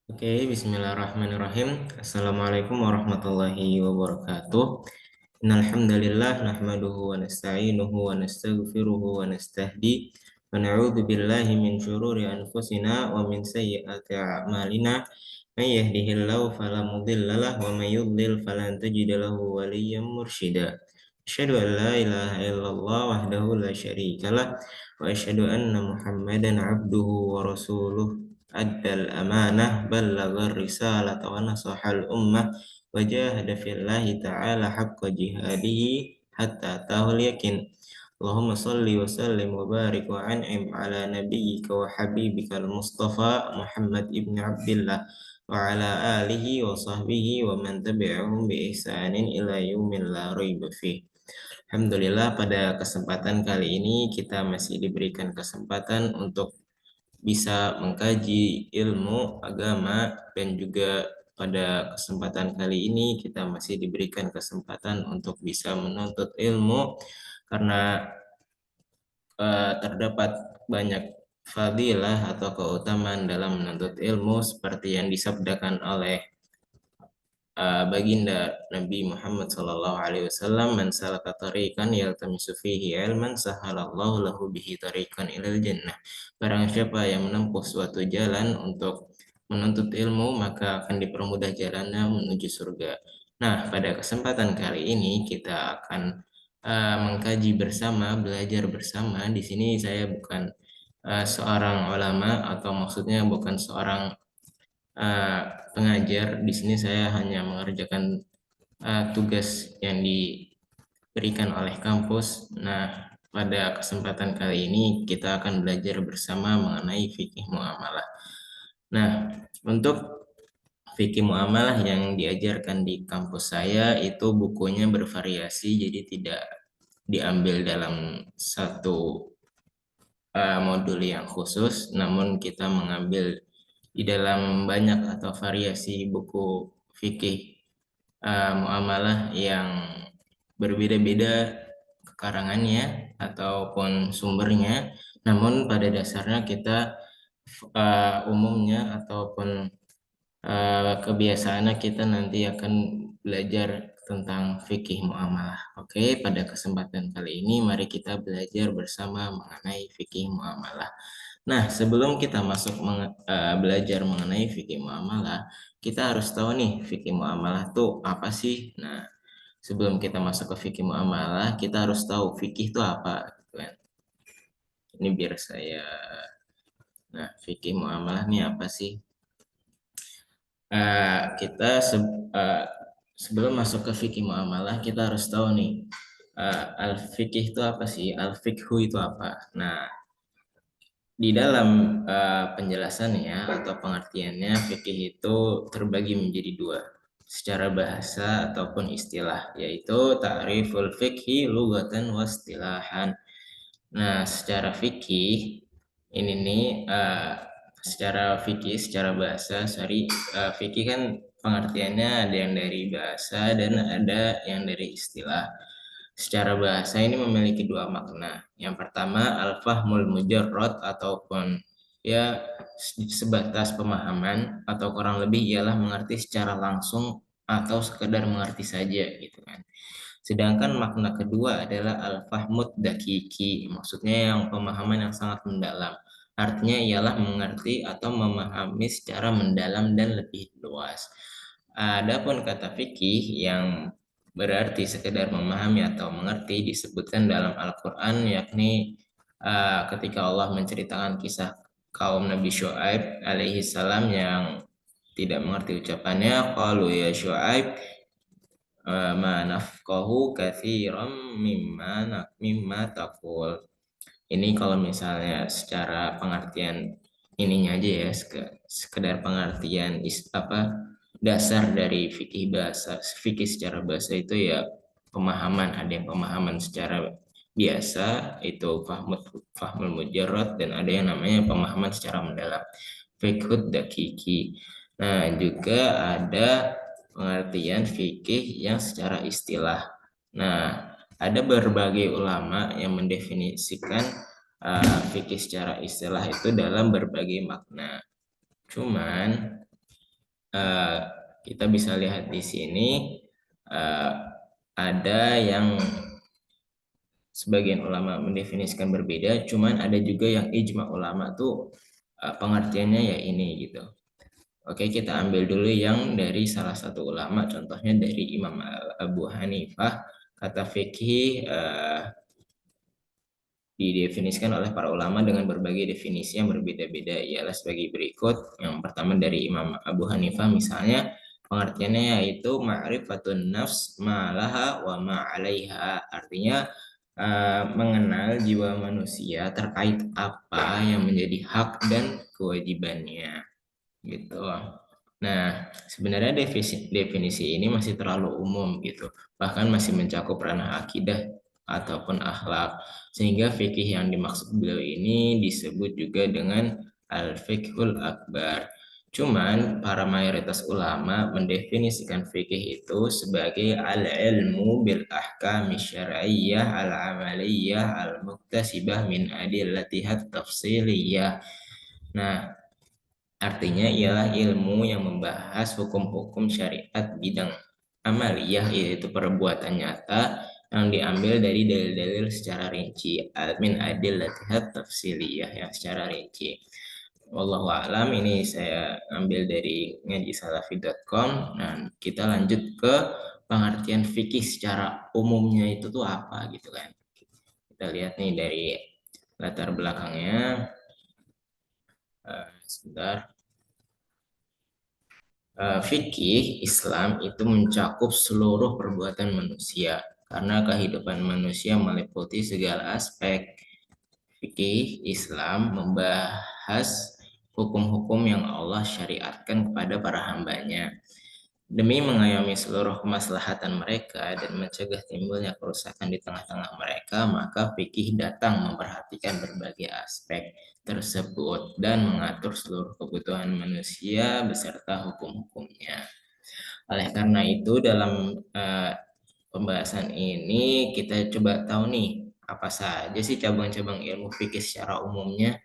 Oke, bismillahirrahmanirrahim. Assalamualaikum warahmatullahi wabarakatuh. Innal hamdalillah nahmaduhu wa nasta'inuhu wa nastaghfiruhu wa nastahdi wa na'udzu billahi min syururi anfusina wa min sayyiati a'malina. May yahdihillahu fala mudhillalah wa may yudlil falan tajida lahu waliyyan mursyida. Asyhadu an la ilaha illallah wahdahu la syarikalah wa asyhadu anna Muhammadan abduhu wa rasuluh. Addal amanah ballaghar risalata wa nasahal ummah wa jahada fillahi ta'ala haqqa jihadihi hatta atahul yakin. Allahumma salli wa sallim wa barik wa an'im ala nabiyyika wa habibika al-Mustafa Muhammad ibn Abdillah wa ala alihi wa sahbihi wa man tabi'ahum bi ihsanin ila yaumin la raiba fih. Alhamdulillah, pada kesempatan kali ini kita masih diberikan kesempatan untuk bisa mengkaji ilmu agama, dan juga pada kesempatan kali ini kita masih diberikan kesempatan untuk bisa menuntut ilmu karena terdapat banyak fadilah atau keutamaan dalam menuntut ilmu seperti yang disabdakan oleh baginda Nabi Muhammad SAW, man salaka tariqan yaltamisu fihi ilman sahalallahu lahu bihi tariqan ilal jannah. Barang siapa yang menempuh suatu jalan untuk menuntut ilmu, maka akan dipermudah jalannya menuju surga. Nah, pada kesempatan kali ini kita akan mengkaji bersama, belajar bersama. Di sini saya bukan seorang ulama, atau maksudnya bukan seorang uh, pengajar. Di sini saya hanya mengerjakan tugas yang diberikan oleh kampus. Nah, pada kesempatan kali ini kita akan belajar bersama mengenai fikih muamalah. Nah, untuk fikih muamalah yang diajarkan di kampus saya itu bukunya bervariasi, jadi tidak diambil dalam satu modul yang khusus, namun kita mengambil di dalam banyak atau variasi buku fikih muamalah yang berbeda-beda karangannya ataupun sumbernya. Namun pada dasarnya kita umumnya ataupun kebiasaannya kita nanti akan belajar tentang fikih muamalah. Oke, pada kesempatan kali ini mari kita belajar bersama mengenai fikih muamalah. Nah, sebelum kita masuk belajar mengenai fikih muamalah, kita harus tahu nih fikih muamalah tuh apa sih? Nah, sebelum kita masuk ke fikih muamalah, kita harus tahu fikih itu apa, gitu kan. Ini biar saya. Nah, fikih muamalah ini apa sih? Kita sebelum masuk ke fikih muamalah, kita harus tahu nih, al-fikih itu apa sih? Al-fikhu itu apa? Nah, di dalam penjelasannya atau pengertiannya, fikih itu terbagi menjadi dua, secara bahasa ataupun istilah, yaitu ta'riful fikhi lughatan wa istilahan. Nah, secara fikih ini nih, secara fikih, secara bahasa, fikih kan pengertiannya ada yang dari bahasa dan ada yang dari istilah. Secara bahasa ini memiliki dua makna. Yang pertama, al-fahmul mujarrad, ataupun ya sebatas pemahaman, atau kurang lebih ialah mengerti secara langsung atau sekedar mengerti saja, gitu kan. Sedangkan makna kedua adalah al-fahmud dakiki, maksudnya yang pemahaman yang sangat mendalam. Artinya ialah mengerti atau memahami secara mendalam dan lebih luas. Adapun kata fikih yang berarti sekedar memahami atau mengerti disebutkan dalam Al-Quran, yakni ketika Allah menceritakan kisah kaum Nabi Syuaib alaihi salam yang tidak mengerti ucapannya, qalu ya Syuaib ma nafqahu katsiran mimma taqul. Ini kalau misalnya secara pengertian ininya aja ya, sekedar pengertian dasar dari fikih bahasa. Fikih secara bahasa itu ya pemahaman, ada yang pemahaman secara biasa itu fahmul mujarrad, dan ada yang namanya pemahaman secara mendalam, fiqhud dakiki. Nah, juga ada pengertian fikih yang secara istilah. Nah, ada berbagai ulama yang mendefinisikan fikih secara istilah itu dalam berbagai makna. Cuman eh, kita bisa lihat di sini eh, ada yang sebagian ulama mendefinisikan berbeda, cuman ada juga yang ijma ulama tuh pengertiannya ya ini gitu. Oke, kita ambil dulu yang dari salah satu ulama, contohnya dari Imam Abu Hanifah. Kata fikih didefinisikan oleh para ulama dengan berbagai definisi yang berbeda-beda, ialah sebagai berikut. Yang pertama dari Imam Abu Hanifah misalnya, pengertiannya yaitu ma'rifatun nafs ma'laha wa ma'alaiha. Artinya mengenal jiwa manusia terkait apa yang menjadi hak dan kewajibannya gitu. Nah, sebenarnya definisi ini masih terlalu umum gitu, bahkan masih mencakup ranah akidah ataupun akhlak, sehingga fikih yang dimaksud beliau ini disebut juga dengan al-fiqhul akbar. Cuman para mayoritas ulama mendefinisikan fikih itu sebagai al-ilmu bil ahkam syar'iyyah al-amaliyah al-muktasibah min adillatihat tafsiliyah. Nah, artinya ialah ilmu yang membahas hukum-hukum syariat bidang amaliyah, yaitu perbuatan nyata yang diambil dari dalil-dalil secara rinci, min adillatihat tafsiliyah yang secara rinci. Wallahu a'lam, ini saya ambil dari ngajisalafi.com. Nah, kita lanjut ke pengertian fikih secara umumnya itu tuh apa gitu kan. Kita lihat nih dari latar belakangnya. Sebentar. Fikih Islam itu mencakup seluruh perbuatan manusia karena kehidupan manusia meliputi segala aspek. Fikih Islam membahas hukum-hukum yang Allah syariatkan kepada para hambanya. Demi mengayomi seluruh kemaslahatan mereka dan mencegah timbulnya kerusakan di tengah-tengah mereka, maka fikih datang memperhatikan berbagai aspek tersebut dan mengatur seluruh kebutuhan manusia beserta hukum-hukumnya. Oleh karena itu, dalam pembahasan ini kita coba tahu nih apa saja sih cabang-cabang ilmu fikih secara umumnya,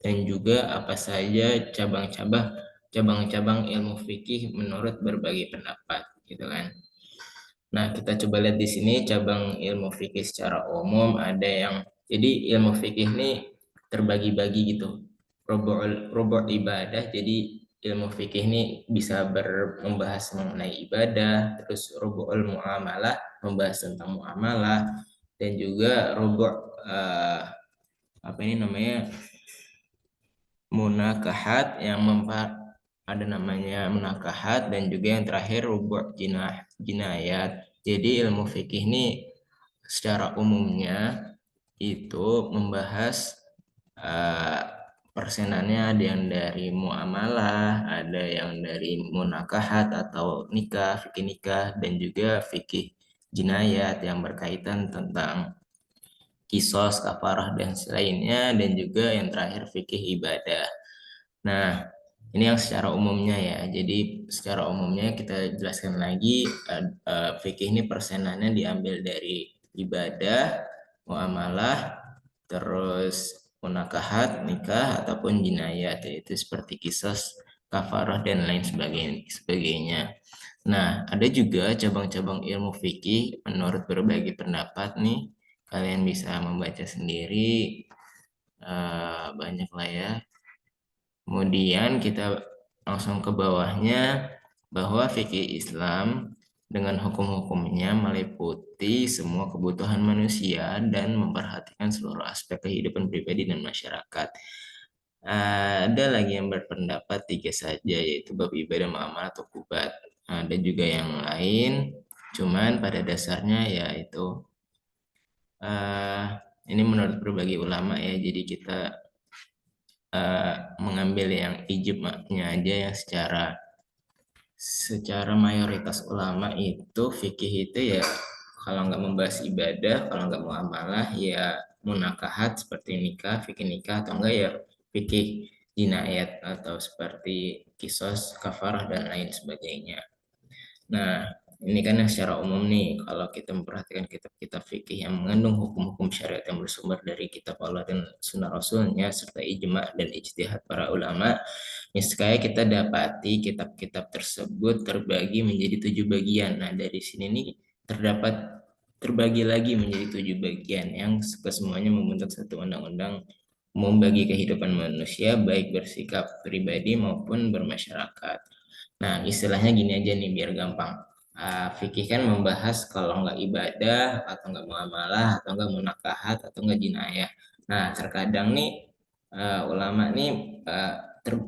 dan juga apa saja cabang-cabang ilmu fikih menurut berbagai pendapat gitu kan. Nah, kita coba lihat di sini cabang ilmu fikih secara umum ada yang, jadi ilmu fikih ini terbagi-bagi gitu. Rubu' ibadah, jadi ilmu fikih ini bisa membahas mengenai ibadah, terus rubu'ul muamalah membahas tentang muamalah, dan juga apa ini namanya, munakahat yang ada namanya munakahat, dan juga yang terakhir rubu' jinayat. Jadi ilmu fikih ini secara umumnya itu membahas persenannya, ada yang dari muamalah, ada yang dari munakahat atau nikah, fikih nikah, dan juga fikih jinayat yang berkaitan tentang kisos, kafarah, dan lainnya, dan juga yang terakhir fikih ibadah. Nah, ini yang secara umumnya ya. Jadi secara umumnya kita jelaskan lagi, fikih ini persenannya diambil dari ibadah, muamalah, terus munakahat, nikah, ataupun jinayat, yaitu seperti kisos, kafarah, dan lain sebagainya. Nah, ada juga cabang-cabang ilmu fikih menurut berbagai pendapat nih. Kalian bisa membaca sendiri, banyak lah ya. Kemudian kita langsung ke bawahnya, bahwa fikih Islam dengan hukum-hukumnya meliputi semua kebutuhan manusia dan memperhatikan seluruh aspek kehidupan pribadi dan masyarakat. Ada lagi yang berpendapat tiga saja, yaitu bab ibadah, muamalah, atau kubat. Ada juga yang lain, cuman pada dasarnya yaitu ini menurut berbagai ulama ya. Jadi kita mengambil yang ijma'nya aja, yang secara mayoritas ulama itu fikih itu ya, kalau nggak membahas ibadah, kalau nggak muamalah ya munakahat seperti nikah, fikih nikah, atau enggak ya fikih jinayat atau seperti kisos, kafarah, dan lain sebagainya. Nah, ini kan yang secara umum nih, kalau kita memperhatikan kitab-kitab fikih yang mengandung hukum-hukum syariat yang bersumber dari kitab Allah dan sunnah Rasulnya, serta ijma' dan ijtihad para ulama. Misalnya kita dapati kitab-kitab tersebut terbagi menjadi 7 bagian. Nah, dari sini nih terdapat terbagi lagi menjadi 7 bagian yang kesemuanya membentuk satu undang-undang umum bagi kehidupan manusia, baik bersikap pribadi maupun bermasyarakat. Nah, istilahnya gini aja nih biar gampang. Fikih kan membahas kalau nggak ibadah atau nggak muamalah atau nggak munakahat atau nggak jinayah. Nah, terkadang nih ulama nih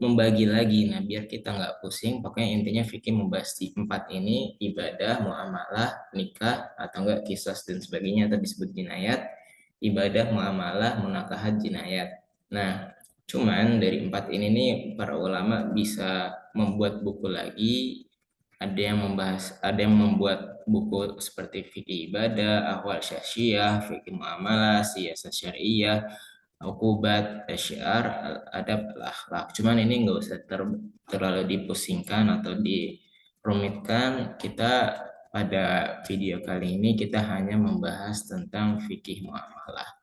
membagi lagi. Nah, biar kita nggak pusing, pokoknya intinya fikih membahas di 4 ini, ibadah, muamalah, nikah, atau enggak kisas dan sebagainya, atau disebut jinayat, ibadah, muamalah, munakahat, jinayat. Nah, cuman dari 4 ini nih, para ulama bisa membuat buku lagi, ada yang membuat buku seperti fikih ibadah, ahwal syakhsiyah, fikih muamalah, siasat syariah, ukubat, syiar, adab, akhlak. Cuman ini nggak usah terlalu dipusingkan atau dirumitkan. Kita pada video kali ini kita hanya membahas tentang fikih muamalah.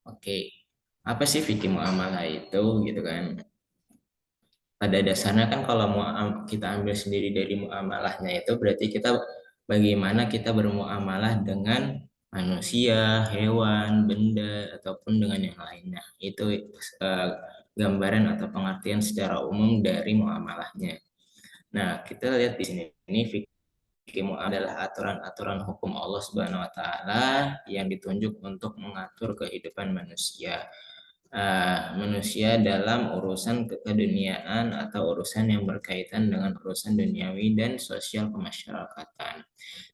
Oke, apa sih fikih muamalah itu gitu kan? Pada dasarnya kan kalau kita ambil sendiri dari muamalahnya itu berarti kita bagaimana kita bermuamalah dengan manusia, hewan, benda ataupun dengan yang lainnya. Itu gambaran atau pengertian secara umum dari muamalahnya. Nah, kita lihat di sini ini fikih adalah aturan-aturan hukum Allah Subhanahu wa taala yang ditunjuk untuk mengatur kehidupan manusia manusia dalam urusan keduniaan atau urusan yang berkaitan dengan urusan duniawi dan sosial kemasyarakatan.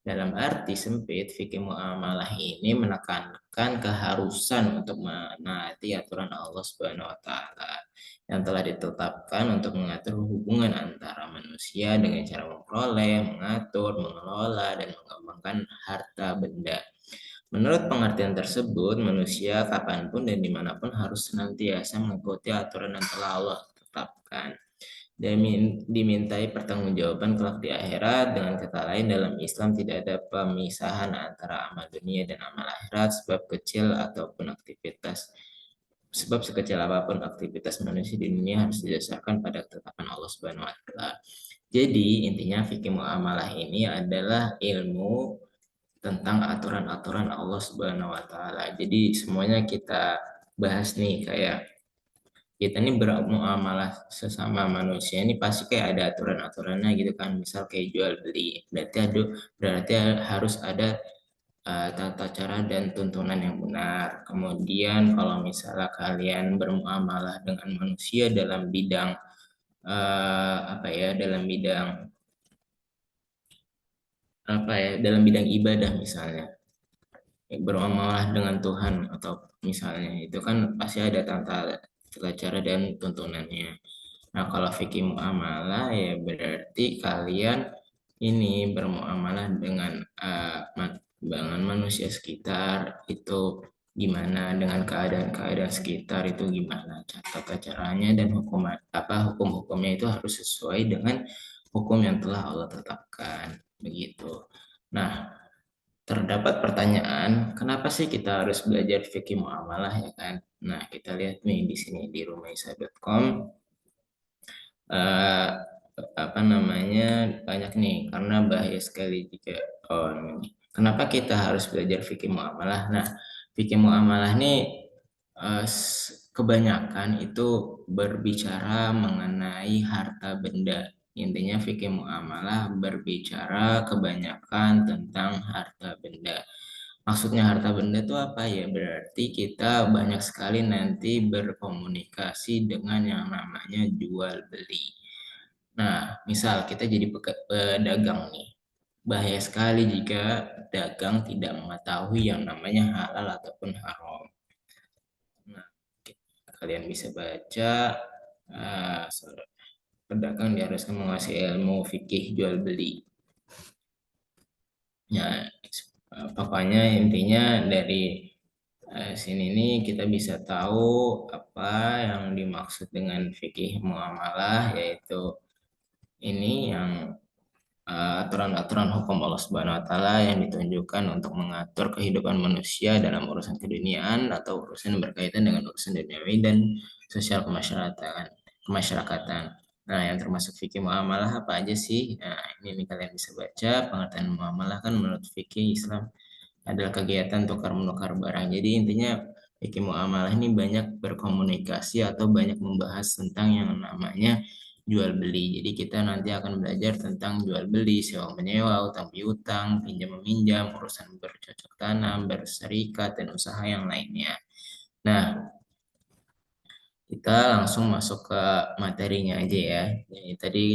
Dalam arti sempit, fikih muamalah ini menekankan keharusan untuk menaati aturan Allah Subhanahu wa taala yang telah ditetapkan untuk mengatur hubungan antara manusia dengan cara memperoleh, mengatur, mengelola, dan mengembangkan harta benda. Menurut pengertian tersebut, manusia kapanpun dan dimanapun harus senantiasa mengikuti aturan yang telah Allah tetapkan dan dimintai pertanggungjawaban kelak di akhirat. Dengan kata lain, dalam Islam tidak ada pemisahan antara amal dunia dan amal akhirat, sebab sekecil apapun aktivitas manusia di dunia harus didasarkan pada ketetapan Allah Subhanahu wa taala. Jadi, intinya fikih muamalah ini adalah ilmu tentang aturan-aturan Allah Subhanahu wa taala. Jadi semuanya kita bahas nih kayak kita ini bermuamalah sesama manusia ini pasti kayak ada aturan-aturannya gitu kan. Misal kayak jual beli. Berarti harus ada tata cara dan tuntunan yang benar. Kemudian kalau misalnya kalian bermuamalah dengan manusia dalam bidang dalam bidang ibadah misalnya bermuamalah dengan Tuhan atau misalnya itu kan pasti ada tata cara dan tuntunannya. Nah, kalau fikih muamalah ya berarti kalian ini bermuamalah dengan manusia sekitar itu gimana, dengan keadaan-keadaan sekitar itu gimana tata caranya, dan hukum-hukumnya itu harus sesuai dengan hukum yang telah Allah tetapkan begitu. Nah, terdapat pertanyaan, kenapa sih kita harus belajar fikih muamalah ya kan? Nah, kita lihat nih di sini di rumaisa.com eh, apa namanya banyak nih karena bahaya sekali jika ini. Kenapa kita harus belajar fikih muamalah? Nah, fikih muamalah nih kebanyakan itu berbicara mengenai harta benda. Intinya fikih muamalah berbicara kebanyakan tentang harta benda. Maksudnya harta benda itu apa ya? Berarti kita banyak sekali nanti berkomunikasi dengan yang namanya jual beli. Nah, misal kita jadi pedagang nih. Bahaya sekali jika dagang tidak mengetahui yang namanya halal ataupun haram. Nah, kalian bisa baca uh, pedagang diharuskan menguasai ilmu fikih jual beli. Ya, pokoknya intinya dari sini nih kita bisa tahu apa yang dimaksud dengan fikih muamalah, yaitu ini yang aturan-aturan hukum Allah Subhanahu wa taala yang ditunjukkan untuk mengatur kehidupan manusia dalam urusan keduniaan atau urusan yang berkaitan dengan urusan duniawi dan sosial kemasyarakatan. Nah, yang termasuk fikih muamalah apa aja sih? Nah, ini nih kalian bisa baca. Pengertian muamalah kan menurut fikih Islam adalah kegiatan tukar-menukar barang. Jadi intinya fikih muamalah ini banyak berkomunikasi atau banyak membahas tentang yang namanya jual beli. Jadi kita nanti akan belajar tentang jual beli, sewa menyewa, utang piutang, pinjam meminjam, urusan bercocok tanam, berserikat dan usaha yang lainnya. Nah, kita langsung masuk ke materinya aja ya. Jadi tadi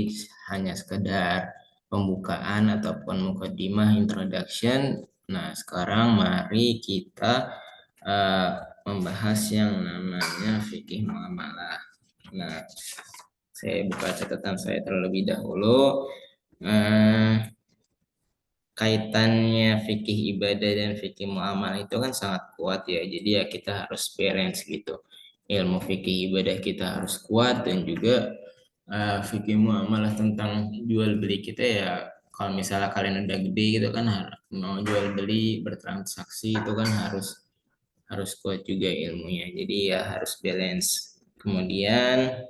hanya sekedar pembukaan ataupun mukadimah introduction. Nah, sekarang mari kita eh, membahas yang namanya fikih muamalah. Nah, saya buka catatan saya terlebih dahulu. Eh, Kaitannya fikih ibadah dan fikih muamalah itu kan sangat kuat ya. Jadi ya kita harus balance gitu. Ilmu fikih ibadah kita harus kuat dan juga fikih muamalah tentang jual beli kita ya. Kalau misalnya kalian udah gede gitu kan mau jual beli bertransaksi itu kan harus harus kuat juga ilmunya. Jadi ya harus balance. Kemudian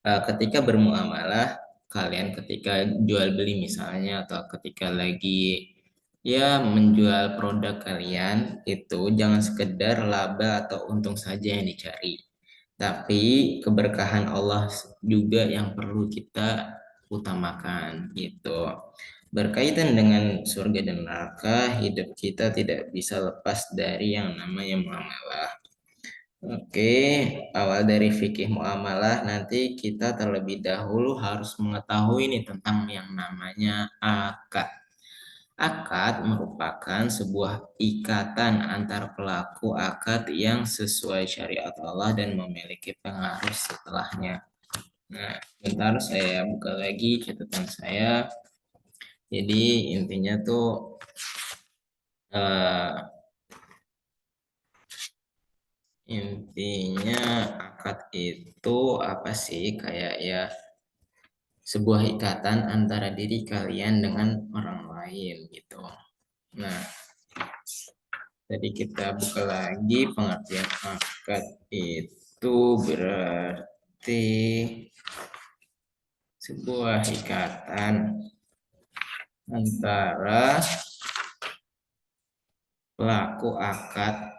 ketika bermuamalah, kalian ketika jual beli misalnya atau ketika lagi ya menjual produk kalian itu jangan sekedar laba atau untung saja yang dicari, tapi keberkahan Allah juga yang perlu kita utamakan gitu. Berkaitan dengan surga dan neraka, hidup kita tidak bisa lepas dari yang namanya muamalah. Oke, awal dari fikih muamalah nanti kita terlebih dahulu harus mengetahui nih tentang yang namanya akad. Akad merupakan sebuah ikatan antar pelaku akad yang sesuai syariat Allah dan memiliki pengaruh setelahnya. Nah, bentar saya buka lagi catatan saya. Jadi intinya tuh eh, intinya akad itu apa sih? Kayak ya sebuah ikatan antara diri kalian dengan orang lain gitu. Nah, jadi kita buka lagi pengertian akad itu berarti sebuah ikatan antara pelaku akad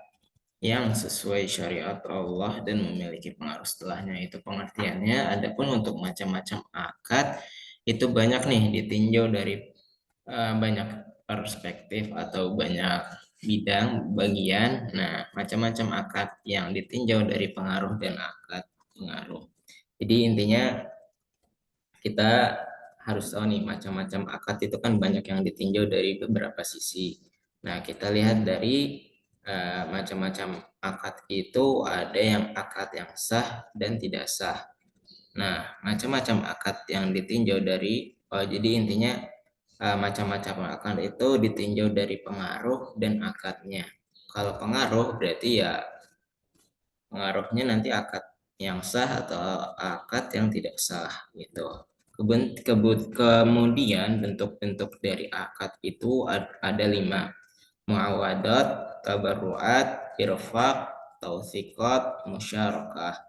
yang sesuai syariat Allah dan memiliki pengaruh setelahnya. Itu pengertiannya. Adapun untuk macam-macam akad itu banyak nih ditinjau dari banyak perspektif atau banyak bidang bagian. Nah, macam-macam akad yang ditinjau dari pengaruh dan akad pengaruh. Jadi intinya kita harus tahu nih macam-macam akad itu kan banyak yang ditinjau dari beberapa sisi. Nah, kita lihat dari macam-macam akad itu ada yang akad yang sah dan tidak sah. Nah, macam-macam akad yang ditinjau dari jadi intinya macam-macam akad itu ditinjau dari pengaruh dan akadnya. Kalau pengaruh berarti ya pengaruhnya nanti akad yang sah atau akad yang tidak sah gitu. Kemudian bentuk-bentuk dari akad itu ada 5. Muawadat, tabarruat, irfaq, tausiqat, musyarakah.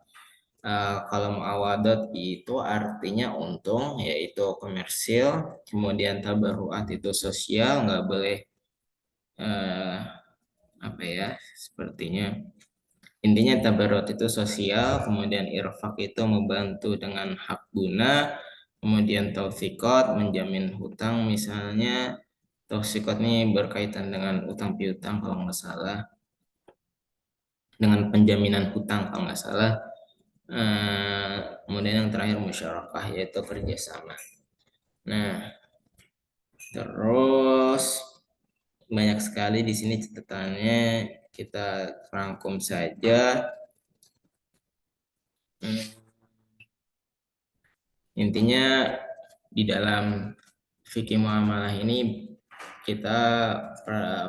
Kalau muawadat itu artinya untung, yaitu komersil. Kemudian tabarruat itu sosial, nggak boleh uh, apa ya, sepertinya intinya tabarut itu sosial, kemudian irfak itu membantu dengan hak guna, kemudian tausikot menjamin hutang misalnya, tausikot ini berkaitan dengan utang piutang kalau nggak salah, dengan penjaminan hutang kalau nggak salah. Kemudian yang terakhir musyarakah yaitu kerjasama. Nah, terus banyak sekali di sini catatannya, kita rangkum saja. Intinya di dalam fikih muamalah ini kita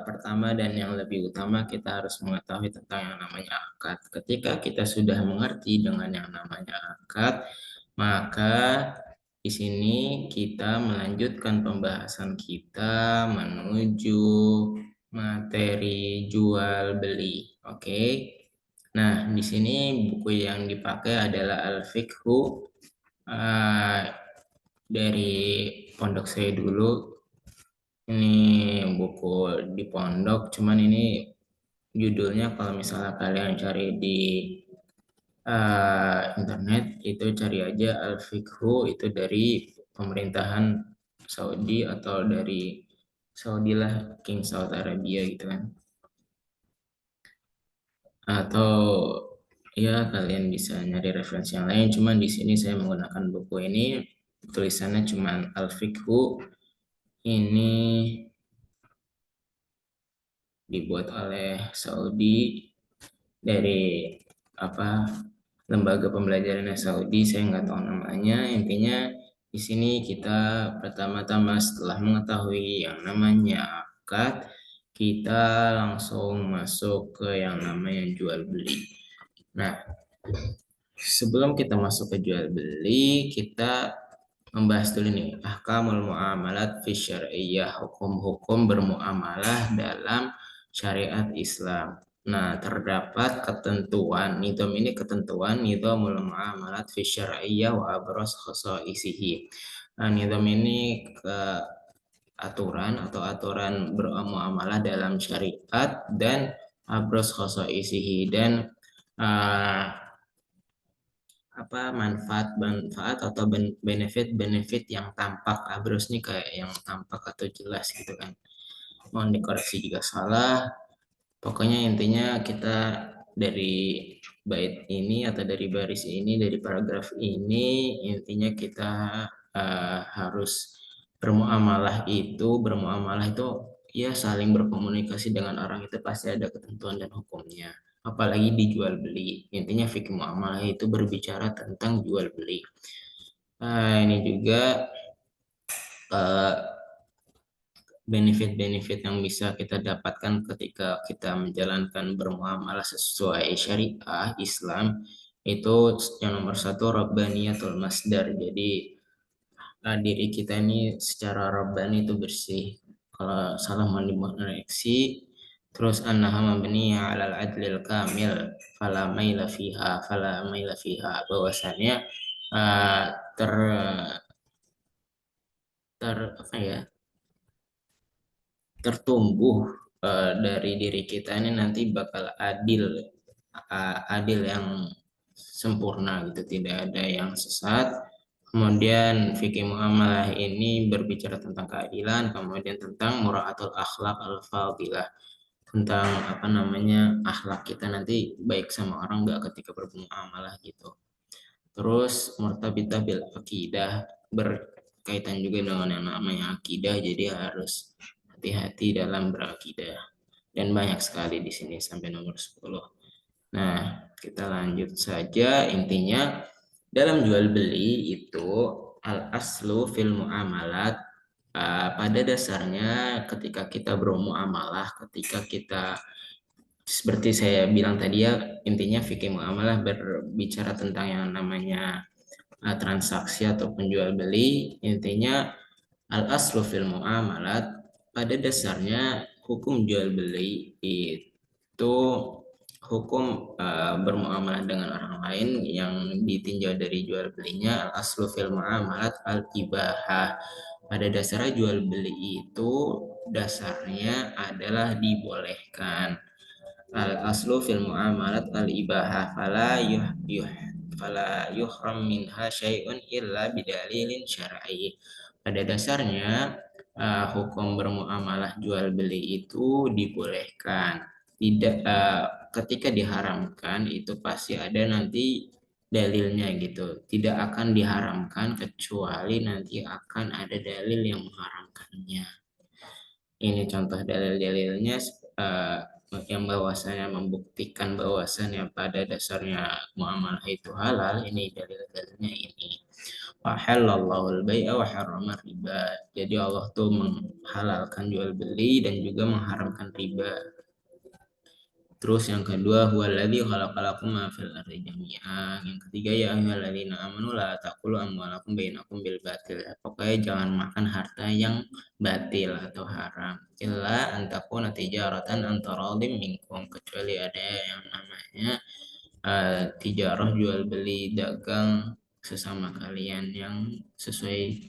pertama dan yang lebih utama kita harus mengetahui tentang yang namanya akad. Ketika kita sudah mengerti dengan yang namanya akad, maka di sini kita melanjutkan pembahasan kita menuju materi jual beli. Oke. Nah, di sini buku yang dipakai adalah Al-Fiqhu eh, dari pondok saya dulu. Ini buku di pondok, cuman ini judulnya kalau misalnya kalian cari di internet itu cari aja Al-Fiqhu itu dari pemerintahan Saudi atau dari Saudi lah, King Saudi Arabia gitu kan. Atau ya kalian bisa nyari referensi yang lain, cuman di sini saya menggunakan buku ini, tulisannya cuman Al-Fiqhu. Ini dibuat oleh Saudi dari apa, lembaga pembelajaran Saudi, saya nggak tahu namanya. Intinya di sini kita pertama-tama setelah mengetahui yang namanya akad, kita langsung masuk ke yang namanya jual beli. Nah, sebelum kita masuk ke jual beli, kita membahas dulu nih ahkamul muamalat fi syar'iyyah, hukum-hukum bermuamalah dalam syariat Islam. Nah, terdapat ketentuan, nidom ini ketentuan nidamul muamalat fi syar'iyyah wa abros khosoisihi. Nah, nidom ini ke aturan atau aturan bermuamalah dalam syariat dan abros khosoisihi, dan uh, apa, manfaat-manfaat atau benefit-benefit yang tampak. Abrus nih kayak yang tampak atau jelas gitu kan. Mohon dikoreksi jika salah. Pokoknya intinya kita dari bait ini atau dari baris ini, dari paragraf ini, intinya kita harus bermuamalah itu ya saling berkomunikasi dengan orang, itu pasti ada ketentuan dan hukumnya. Apalagi dijual beli. Intinya fikih muamalah itu berbicara tentang jual beli. Nah, ini juga eh, benefit-benefit yang bisa kita dapatkan ketika kita menjalankan bermuamalah sesuai syariah Islam itu, yang nomor satu Rabbaniyatul Masdar. Jadi diri kita ini secara Rabbani itu bersih. Kalau salah mau dikoreksi. Terus annaha mabniya 'alal adlil kamil fala maila fiha, bahwasannya uh, ter ter apa ya, tertumbuh dari diri kita ini nanti bakal adil yang sempurna gitu, tidak ada yang sesat. Kemudian fikih muamalah ini berbicara tentang keadilan, kemudian tentang muraatul akhlak al-fadilah, tentang apa namanya, akhlak kita nanti baik sama orang nggak ketika bermuamalah gitu. Terus murtabitah bil akidah, berkaitan juga dengan yang namanya akidah, jadi harus hati-hati dalam berakidah. Dan banyak sekali di sini sampai nomor 10. Nah, kita lanjut saja. Intinya dalam jual beli itu al aslu fil muamalat, pada dasarnya ketika kita bermuamalah, ketika kita seperti saya bilang tadi ya, intinya fikih muamalah berbicara tentang yang namanya transaksi atau penjual beli. Intinya al aslu fil muamalat, pada dasarnya hukum jual beli itu hukum bermuamalah dengan orang lain yang ditinjau dari jual belinya. Al aslu fil muamalat al ibahah, pada dasarnya jual beli itu dasarnya adalah dibolehkan. Al aslu fil muamalat al ibahah fala yuhram minha syai'un illa bidalilin syar'i. Pada dasarnya hukum bermuamalah jual beli itu dibolehkan. Tidak ketika diharamkan itu pasti ada nanti dalilnya gitu. Tidak akan diharamkan kecuali nanti akan ada dalil yang mengharamkannya. Ini contoh dalil-dalilnya yang bahwasanya membuktikan bahwasanya pada dasarnya muamalah itu halal. Ini dalil-dalilnya ini. Wa halallahu al-bai'a wa harrama riba. Jadi Allah tuh menghalalkan jual beli dan juga mengharamkan riba. Terus yang kedua, huwallazi khalaqalakum ma fil ardi jami'a. Yang ketiga, ya ayyuhalladzina amanu la taqulu amwalakum bainakum bil batil. Pokoknya jangan makan harta yang batil atau haram. Illa an takuna tijaratan an taradhim minkum, kecuali ada yang namanya tijarah, jual beli dagang sesama kalian yang sesuai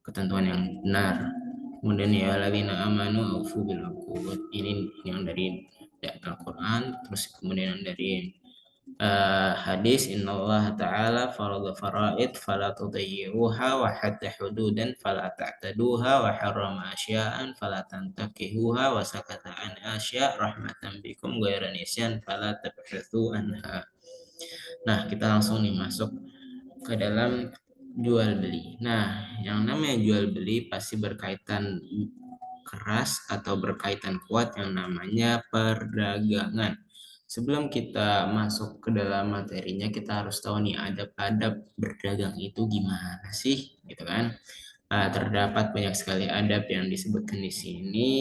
ketentuan yang benar. Kemudian ya alladzina amanu aufu bil uqud. Ini yang dari Al-Qur'an, terus kemudian dari hadis innallaha ta'ala farada faraid fala tudayyi'uha wa hatta hududan fala ta'taduha wa harrama asya'an fala tantakihuha wa sakata an asya' rahmatan bikum ghairan nisyan fala tabhathu anha. Nah, kita langsung nih masuk ke dalam jual beli. Nah, yang namanya jual beli pasti berkaitan keras atau berkaitan kuat yang namanya perdagangan. Sebelum kita masuk ke dalam materinya, kita harus tahu nih adab-adab berdagang itu gimana sih, gitu kan? Terdapat banyak sekali adab yang disebutkan di sini.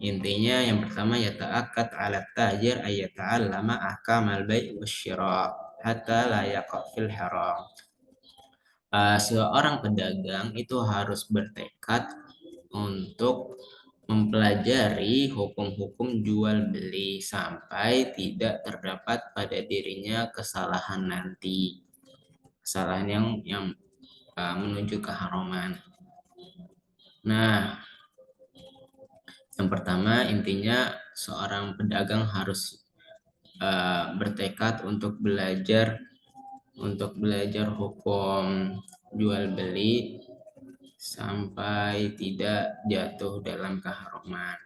Intinya yang pertama ya ta'akkad 'ala tajir ay yata'allama ahkamal bai' wasyira hatta la yaqa' fil haram. Seorang pedagang itu harus bertekad untuk mempelajari hukum-hukum jual beli sampai tidak terdapat pada dirinya kesalahan nanti, kesalahan yang menuju keharaman. Nah, yang pertama intinya seorang pedagang harus bertekad untuk belajar hukum jual beli sampai tidak jatuh dalam keharaman.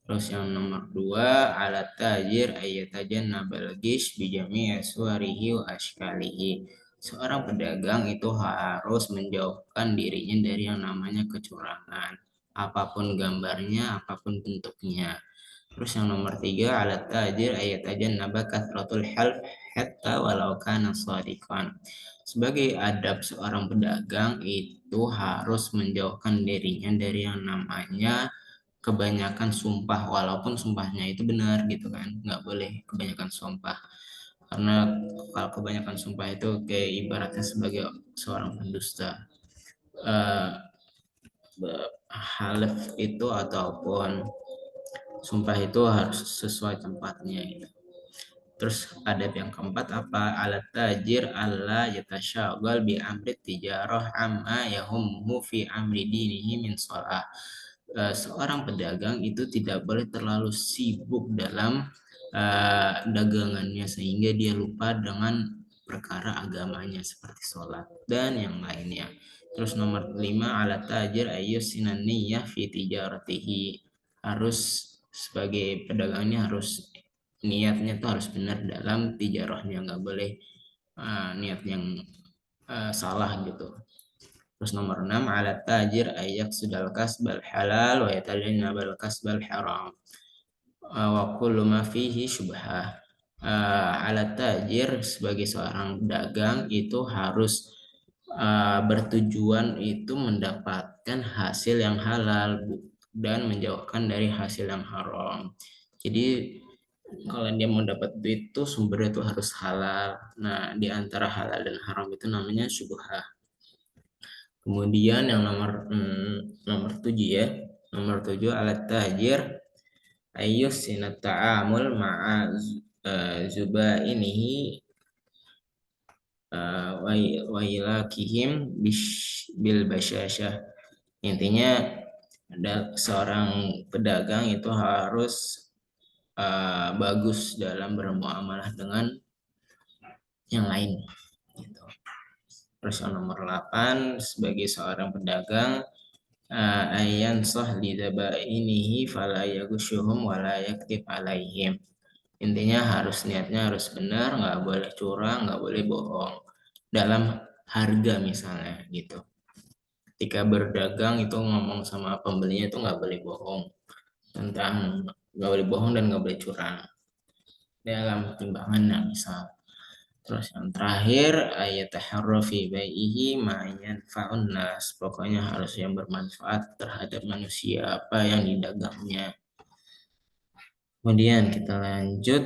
Terus yang nomor 2, alat tajir ayatajan nabal gish bijami aswarihi wa ashkalihi. Seorang pedagang itu harus menjauhkan dirinya dari yang namanya kecurangan, apapun gambarnya, apapun bentuknya. Terus yang nomor 3, alat tajir ayatajan nabakat rotul half hatta walau kana shadiqan. Sebagai adab seorang pedagang itu harus menjauhkan dirinya dari yang namanya kebanyakan sumpah, walaupun sumpahnya itu benar gitu kan. Nggak boleh kebanyakan sumpah, karena kalau kebanyakan sumpah itu kayak ibaratnya sebagai seorang pendusta. uh, Halaf itu ataupun sumpah itu harus sesuai tempatnya gitu. Terus adab yang keempat apa? Alat tajir alla yatasyagal bi amri tijarah amma yahummu fi amri dinihi min shalah. Seorang pedagang itu tidak boleh terlalu sibuk dalam dagangannya sehingga dia lupa dengan perkara agamanya seperti sholat dan yang lainnya. Terus nomor 5, alat tajir ayyus sinaniyah fi tijaratihi. Harus sebagai pedagang ini harus niatnya tuh harus benar dalam tijarahnya, nggak boleh niat yang salah gitu. Terus nomor 6, alat tajir ayak sudal kasbal halal wa yatajannabal kasbal haram wa kullu ma fihi syubhah. Alat tajir sebagai seorang pedagang itu harus bertujuan itu mendapatkan hasil yang halal dan menjauhkan dari hasil yang haram. Jadi kalau dia mau dapat duit itu sumbernya itu harus halal. Nah, di antara halal dan haram itu namanya syubhah. Kemudian yang nomor 7 ya. Nomor 7, alat tajir ayyus sinat ta'amul ma'a zuba ini wa ilakihim bil basyasyah. Intinya ada seorang pedagang itu harus bagus dalam bermuamalah dengan yang lain gitu. Terus yang nomor 8, sebagai seorang pedagang ayan sah lidabainihi fala yaghshuhum wala yaktib alaihim. Intinya harus niatnya harus benar, nggak boleh curang, nggak boleh bohong dalam harga misalnya gitu. Ketika berdagang itu ngomong sama pembelinya itu nggak boleh bohong tentang, nggak boleh bohong dan nggak boleh curang dalam timbangannya misal. Terus yang terakhir ayat taharrufi baihi ma yanfa'un nas. Pokoknya harus yang bermanfaat terhadap manusia apa yang didagangnya. Kemudian kita lanjut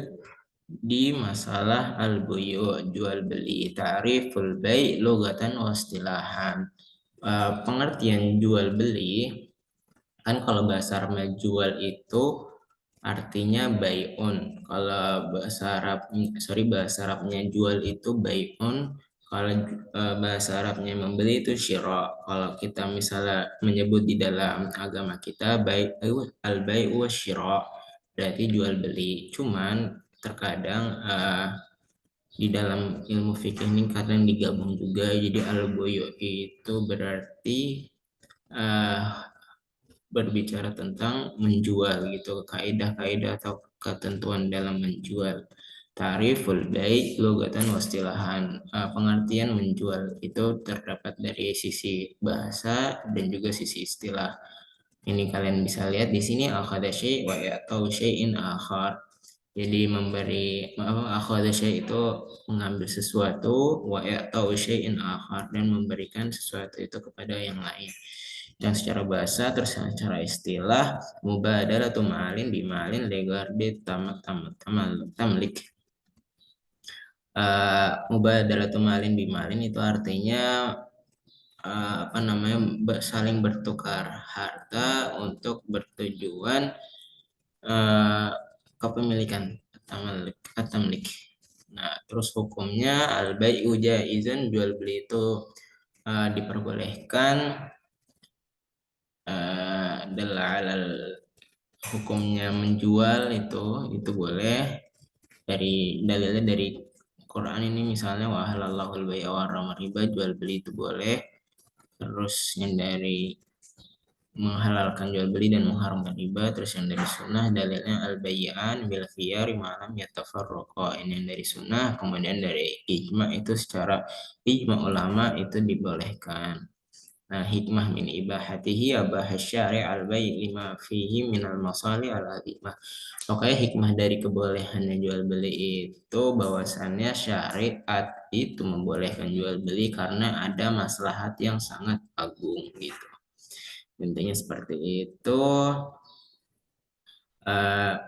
di masalah al-buyu' jual beli, ta'riful bai' lugatan wa istilahan. Pengertian jual beli kan kalau bahasa Arab jual itu artinya bai'un. Kalau bahasa Arabnya jual itu bai'un. Kalau bahasa Arabnya membeli itu syira. Kalau kita misalnya menyebut di dalam agama kita baik al-bai'u wasyira, berarti jual beli. Cuman terkadang di dalam ilmu fikih ini kadang digabung juga, jadi al-buyu itu berarti eh, berbicara tentang menjual gitu, kaidah-kaidah atau ketentuan dalam menjual. Tariful bai' lugatan wastilahan. Pengertian menjual itu terdapat dari sisi bahasa dan juga sisi istilah. Ini kalian bisa lihat di sini akhadha syai' wa atau syai'in akhar. Jadi memberi akhadha syai' itu mengambil sesuatu, wa atau syai'in akhar, dan memberikan sesuatu itu kepada yang lain. Yang secara bahasa terus secara istilah mubadalatu ma'alin bimalin legardi tamlik. Mubadalatu malin bimalin itu artinya apa namanya, saling bertukar harta untuk bertujuan eh, kepemilikan tamlik. Nah, terus hukumnya al-bai'u jaizun, jual beli itu diperbolehkan. Dalal hukumnya menjual itu boleh dari dalilnya dari Quran ini, misalnya wa halallahu al-bai'a wa harrama riba, jual beli itu boleh. Terus yang dari menghalalkan jual beli dan mengharamkan riba. Terus yang dari sunnah dalilnya al-bayyan bil khiyari ma'lam yatafarraqa, ini yang dari sunnah. Kemudian dari ijma itu secara ijma ulama itu dibolehkan. Nah, hikmah min ibahatihi abahas syari' al-bai' lima fihi minal masali al-azimah. Pokoknya hikmah dari kebolehannya jual beli itu bahwasannya syariat itu membolehkan jual beli karena ada maslahat yang sangat agung gitu. Intinya seperti itu.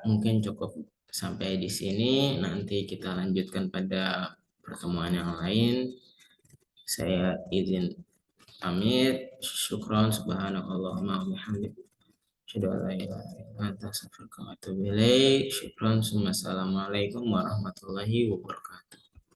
Mungkin cukup sampai di sini. Nanti kita lanjutkan pada pertemuan yang lain. Saya izin pamit. Syukron subhanakallahumma wa bihamdik. Asyhadu an la ilaha illa anta astaghfiruka wa atubu ilaik. Syukron. Assalamualaikum warahmatullahi wabarakatuh.